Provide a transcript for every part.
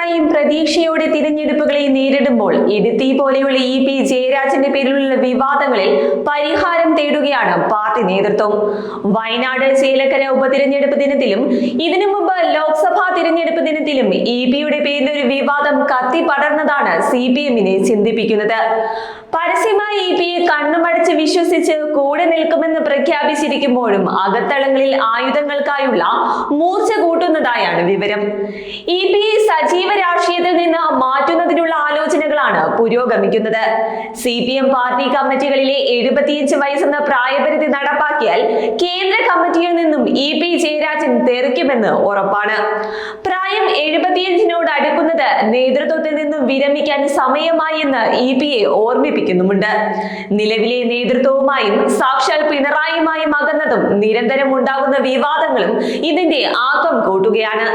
പൂർണ്ണമായും പ്രതീക്ഷയോടെ തിരഞ്ഞെടുപ്പുകളെ നേരിടുമ്പോൾ ഇടുത്തി പോലെയുള്ള പി ജയരാജന്റെ പേരിലുള്ള വിവാദങ്ങളിൽ പരിഹാരം തേടുകയാണ് പാർട്ടി നേതൃത്വം. വയനാട് ചേലക്കര ഉപതിരഞ്ഞെടുപ്പ് ദിനത്തിലും ഇതിനു മുമ്പ് ലോക്സഭാ തിരഞ്ഞെടുപ്പ് ദിനത്തിലും പിയുടെ പേരിൽ ഒരു വിവാദം കത്തിപ്പടർന്നതാണ് CPM-നെ ചിന്തിപ്പിക്കുന്നത്. പരസ്യമായി പിയെ കണ്ണുമടച്ച് വിശ്വസിച്ച് കൂടെ നിൽക്കുമെന്ന് പ്രഖ്യാപിച്ചിരിക്കുമ്പോഴും അകത്തളങ്ങളിൽ ആയുധങ്ങൾക്കായുള്ള മൂർച്ച കൂട്ടുന്നതായാണ് വിവരം. പിയെ സജീവ രാഷ്ട്രീയത്തിൽ നിന്ന് മാറ്റുന്നതിനുള്ള ആലോചനകളാണ് പുരോഗമിക്കുന്നത്. CPM പാർട്ടി കമ്മിറ്റികളിലെ 75 വയസ്സെന്ന പ്രായപരിധി നടപ്പാക്കിയാൽ കേന്ദ്ര കമ്മിറ്റിയിൽ നിന്നും പി ജയരാജൻ തെറിക്കുമെന്ന് ഉറപ്പാണ്. പ്രായം 75നോട് അടുക്കുന്നത് നേതൃത്വത്തിൽ നിന്നും വിരമിക്കാൻ സമയമായി എന്ന് പിയെ ഓർമ്മിപ്പിക്കുന്നുമുണ്ട്. നിലവിലെ നേതൃത്വവുമായും സാക്ഷാൽ പിണറായിയുമായും അകന്നതും നിരന്തരം ഉണ്ടാകുന്ന വിവാദങ്ങളും ഇതിന്റെ ആക്കം കൂട്ടുകയാണ്.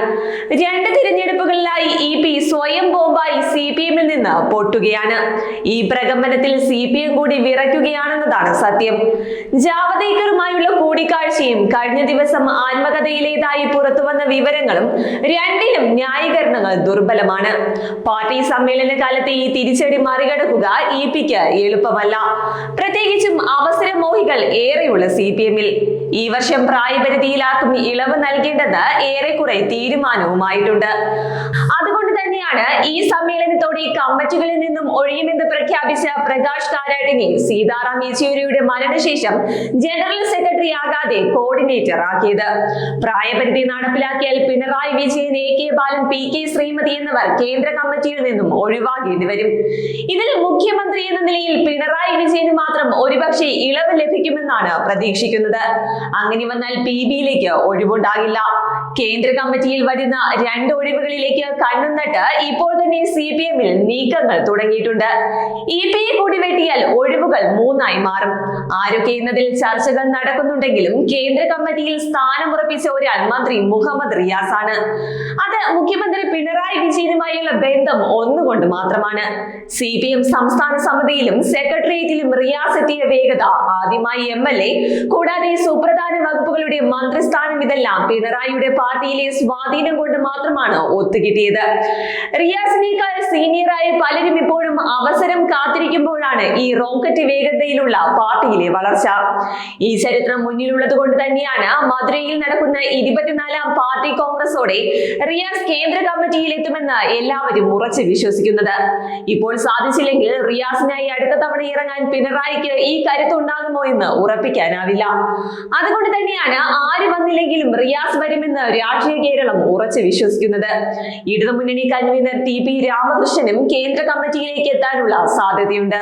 2 തിരഞ്ഞെടുപ്പുകളിലായി പി സ്വയം ബോംബായി CPM-ൽ നിന്ന് പൊട്ടുകയാണ്. ഈ പ്രകമ്പനത്തിൽ CPM കൂടി വിറയ്ക്കുകയാണെന്നതാണ് സത്യം. ജാവദേക്കറുമായുള്ള കൂടിക്കാഴ്ചയും കഴിഞ്ഞ ദിവസം ആത്മകഥയിലേതായി പുറത്തുവന്ന വിവരങ്ങളും രണ്ടിലും ന്യായീകരണങ്ങൾ ദുർബലമാണ്. പാർട്ടി സമ്മേളന കാലത്തെ ഈ തിരിച്ചടി മറികടക്കുക പിക്ക് എളുപ്പമല്ല. പ്രത്യേകിച്ചും അവസരമോഹികൾ ഏറെയുള്ള CPM-ൽ ഈ വർഷം പ്രായപരിധിയിലാക്കും ഇളവ് നൽകേണ്ടത് ഏറെക്കുറെ തീരുമാനവുമായിട്ടുണ്ട്. അതുകൊണ്ട് തന്നെയാണ് ഈ സമ്മേളനത്തോടെ കമ്മിറ്റികളിൽ നിന്നും ഒഴിയുമെന്ന് പ്രഖ്യാപിച്ച പ്രകാശ് കാരാട്ടിനെ സീതാറാം യെച്ചൂരിയുടെ മരണശേഷം ജനറൽ സെക്രട്ടറി ആകാതെ കോർഡിനേറ്റർ ആക്കിയത്. പ്രായപരിധി നടപ്പിലാക്കിയാൽ പിണറായി വിജയൻ, AK ബാലൻ, PK ശ്രീമതി എന്നിവർ കേന്ദ്ര കമ്മിറ്റിയിൽ നിന്നും ഒഴിവാകേണ്ടി വരും. ഇതിൽ മുഖ്യമന്ത്രി എന്ന നിലയിൽ പിണറായി വിജയന് മാത്രം ഒരുപക്ഷെ ഇളവ് ലഭിക്കുമെന്നാണ് പ്രതീക്ഷിക്കുന്നത്. അങ്ങനെ വന്നാൽ PB-യിലേക്ക് ഒഴിവുണ്ടാകില്ല. കേന്ദ്ര കമ്മിറ്റിയിൽ വരുന്ന 2 ഒഴിവുകളിലേക്ക് കണ്ണുനട്ട് ഇപ്പോൾ തന്നെ CPM-ൽ നീക്കങ്ങൾ തുടങ്ങിയിട്ടുണ്ട്. പിയെ കൂടി വെട്ടിയാൽ ഒഴിവുകൾ 3ആയി മാറും. ആരൊക്കെ എന്നതിൽ ചർച്ചകൾ നടക്കുന്നുണ്ടെങ്കിലും കേന്ദ്ര കമ്മിറ്റിയിൽ സ്ഥാനമുറപ്പിച്ച ഒരാൾ മന്ത്രി മുഹമ്മദ് റിയാസ് ആണ്. അത് മുഖ്യമന്ത്രി പിണറായി വിജയനുമായുള്ള ബന്ധം ഒന്നുകൊണ്ട് മാത്രമാണ്. CPM സംസ്ഥാന സമിതിയിലും സെക്രട്ടേറിയറ്റിലും റിയാസ് എത്തിയ വേഗത, ആദ്യമായി MLA, കൂടാതെ സുപ്രധാന വകുപ്പുകളുടെ മന്ത്രിസ്ഥാനം, ഇതെല്ലാം പിണറായിയുടെ പാർട്ടിയിലെ സ്വാധീനം കൊണ്ട് മാത്രമാണ് ഒത്തുകിട്ടിയത്. റിയാസിനേക്കാൾ സീനിയറായ പലരും ഇപ്പോഴും അവസരം കാത്തിരിക്കുമ്പോഴാണ് ഈ റോക്കറ്റ് വേഗതയിലുള്ള പാർട്ടിയിലെ വളർച്ച. ഈ ചരിത്രം മുന്നിലുള്ളത് കൊണ്ട് തന്നെയാണ് മധുരയിൽ നടക്കുന്ന 24ാം പാർട്ടി കോൺഗ്രസോടെ റിയാസ് കേന്ദ്ര കമ്മിറ്റിയിൽ എത്തുമെന്ന് എല്ലാവരും ഉറച്ചു വിശ്വസിക്കുന്നത്. ഇപ്പോൾ സാധിച്ചില്ലെങ്കിൽ റിയാസിനായി അടുത്ത തവണ ഇറങ്ങാൻ പിണറായിക്ക് ഈ കരുത്തുണ്ടാകുമോ എന്ന് ഉറപ്പിക്കാനാവില്ല. അതുകൊണ്ട് തന്നെയാണ് ആര് വന്നില്ലെങ്കിലും റിയാസ് വരുമെന്ന് രാഷ്ട്രീയ കേരളം ഉറച്ചു വിശ്വസിക്കുന്നത്. ഇടതുമുന്നണി കൺവീനർ TP രാമകൃഷ്ണനും കേന്ദ്ര കമ്മിറ്റിയിലേക്ക് എത്താനുള്ള സാധ്യതയുണ്ട്.